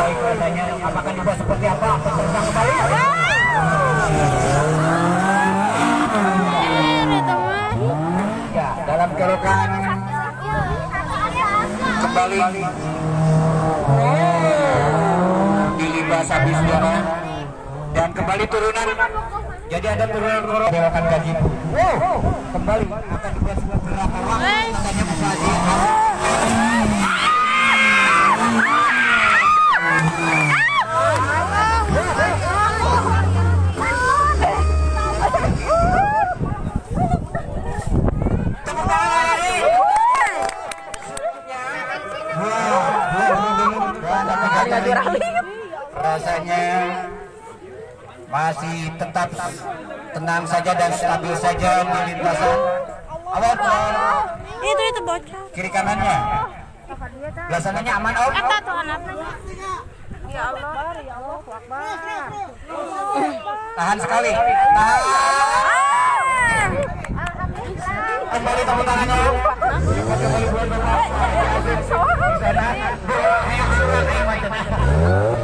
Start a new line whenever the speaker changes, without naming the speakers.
baik rasanya. Apakah dibuat seperti apa? Peserta kembali. Ya, dalam kerokan kembali dilibas habis dan kembali turunan. Jadi ada turunan korok belokan kaki. Kembali akan dibuat beberapa waktu katanya Mufazi. Rasanya masih tetap tenang saja dan stabil saja di lintasan. Awal
Itu bocah.
kiri kanannya. Belakangnya aman om.
Eta tuh anaknya. Ya Allah, ya Allah, Akbar.
Tahan sekali. Tahan. Kembali tepuk tangannya om. Kembali buat bapak. Di sana. Ayo,